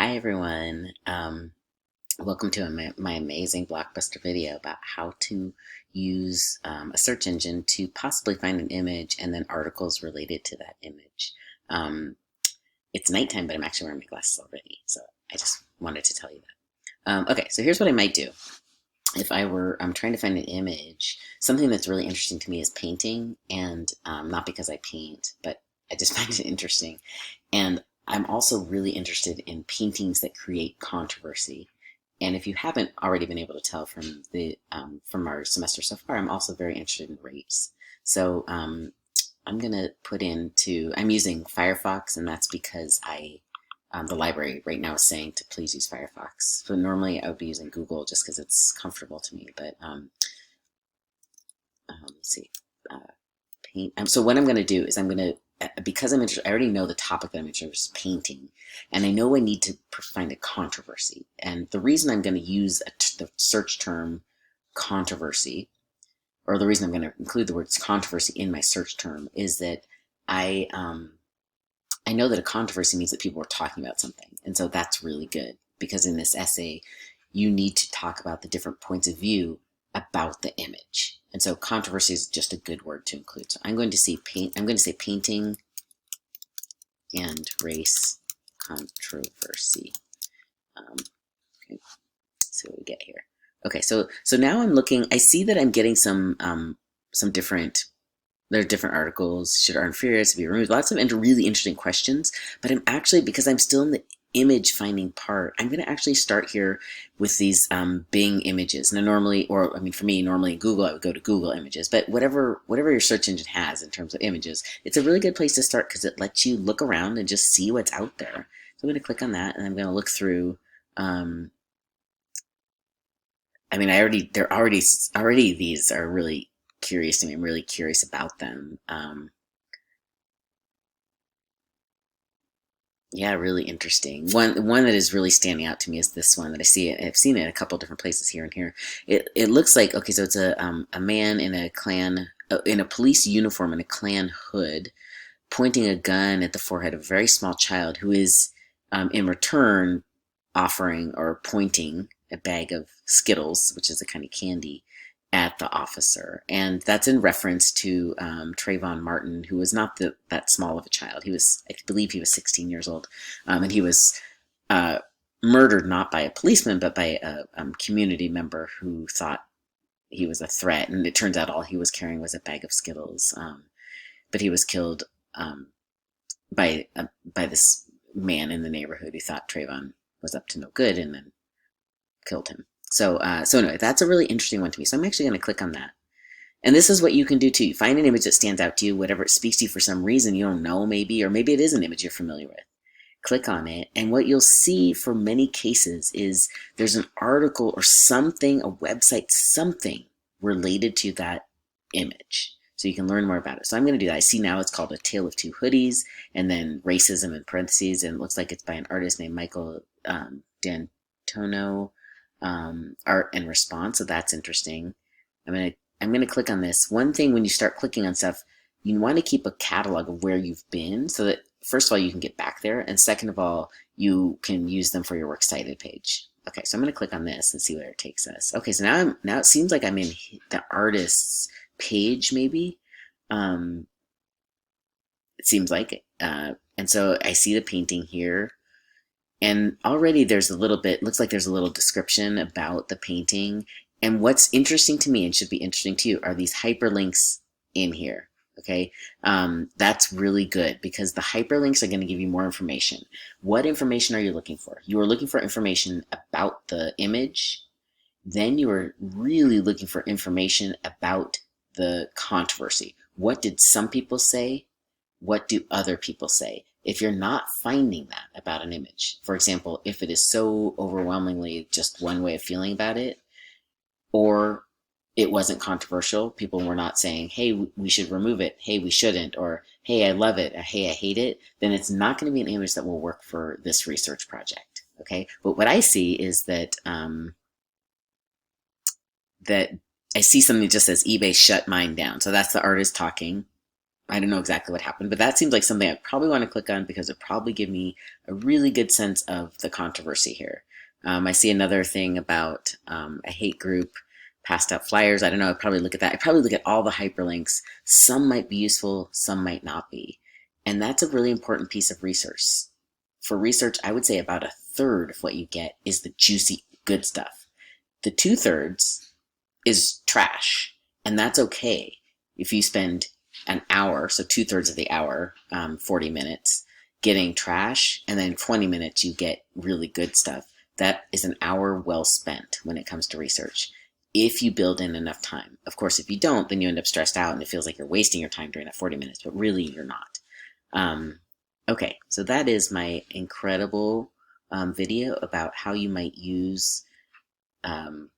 Hi everyone. Welcome to my amazing blockbuster video about how to use a search engine to possibly find an image and then articles related to that image. Um, it's nighttime, but I'm actually wearing my glasses already, so I just wanted to tell you that. Okay, so here's what I might do. If I'm trying to find an image, something that's really interesting to me is painting, and not because I paint, but I just find it interesting. And I'm also really interested in paintings that create controversy. And if you haven't already been able to tell from our semester so far, I'm also very interested in race. So I'm gonna I'm using Firefox, and that's because the library right now is saying to please use Firefox. So normally I would be using Google just because it's comfortable to me. But let's see, uh, paint. So what I'm going to do is because I'm interested, I already know the topic that I'm interested in is painting, and I know I need to find a controversy. And the reason I'm going to use the search term controversy, or the reason I'm going to include the words controversy in my search term, is that I I know that a controversy means that people are talking about something, and so that's really good because in this essay, you need to talk about the different points of view about the image. And so controversy is just a good word to include. So I'm going to say painting and race controversy. Okay, see what we get here. Okay, so now I'm looking. I see that I'm getting some different. There are different articles. Should art inferiors be removed? Lots of really interesting questions. But I'm actually, because I'm still in the image finding part, I'm going to actually start here with these Bing images. Now normally, or I mean for me, normally in Google, I would go to Google Images. But whatever your search engine has in terms of images, it's a really good place to start because it lets you look around and just see what's out there. So I'm going to click on that, and I'm going to look through. I mean, already these are really curious to me. I'm really curious about them. Yeah, really interesting. One that is really standing out to me is this one that I see. I've seen it in a couple different places here and here. It looks like, okay, so it's a man in a Klan in a police uniform and a Klan hood, pointing a gun at the forehead of a very small child who is in return offering or pointing a bag of Skittles, which is a kind of candy, at the officer. And that's in reference to Trayvon Martin, who was not that small of a child. I believe he was 16 years old. And he was murdered not by a policeman, but by a community member who thought he was a threat. And it turns out all he was carrying was a bag of Skittles. But he was killed by this man in the neighborhood who thought Trayvon was up to no good and then killed him. So anyway, that's a really interesting one to me. So I'm actually going to click on that. And this is what you can do too. You find an image that stands out to you, whatever it speaks to you for some reason you don't know maybe, or maybe it is an image you're familiar with. Click on it, and what you'll see for many cases is there's an article or something, a website, something related to that image. So you can learn more about it. So I'm going to do that. I see now it's called A Tale of Two Hoodies, and then racism in parentheses, and it looks like it's by an artist named Michael D'Antonio. Art and response, so that's interesting. I'm gonna click on this. One thing when you start clicking on stuff, you want to keep a catalog of where you've been, so that first of all you can get back there, and second of all you can use them for your works cited page. Okay, so I'm gonna click on this and see where it takes us. Okay, so now it seems like I'm in the artist's page, maybe. It seems like it. And so I see the painting here. And already there's looks like there's a little description about the painting. And what's interesting to me and should be interesting to you are these hyperlinks in here. Okay, that's really good because the hyperlinks are going to give you more information. What information are you looking for? You are looking for information about the image. Then you are really looking for information about the controversy. What did some people say? What do other people say? If you're not finding that about an image, for example, if it is so overwhelmingly just one way of feeling about it, or it wasn't controversial, people were not saying, hey, we should remove it, hey, we shouldn't, or hey, I love it, or hey, I hate it, then it's not going to be an image that will work for this research project. Okay, but what I see is that that I see something that just says eBay shut mine down. So that's the artist talking. I don't know exactly what happened, but that seems like something I probably want to click on because it probably give me a really good sense of the controversy here. I see another thing about a hate group passed out flyers. I don't know. I'd probably look at that. I'd probably look at all the hyperlinks. Some might be useful, some might not be. And that's a really important piece of research. For research, I would say about a third of what you get is the juicy, good stuff. The two-thirds is trash, and that's okay if you spend an hour, so two-thirds of the hour, 40 minutes, getting trash, and then 20 minutes you get really good stuff. That is an hour well spent when it comes to research, if you build in enough time. Of course, if you don't, then you end up stressed out and it feels like you're wasting your time during that 40 minutes, but really you're not. Um, okay, so that is my incredible video about how you might use um,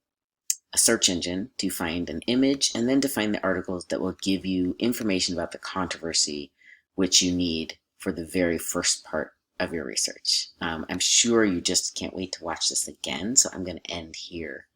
a search engine to find an image and then to find the articles that will give you information about the controversy which you need for the very first part of your research. I'm sure you just can't wait to watch this again, so I'm going to end here.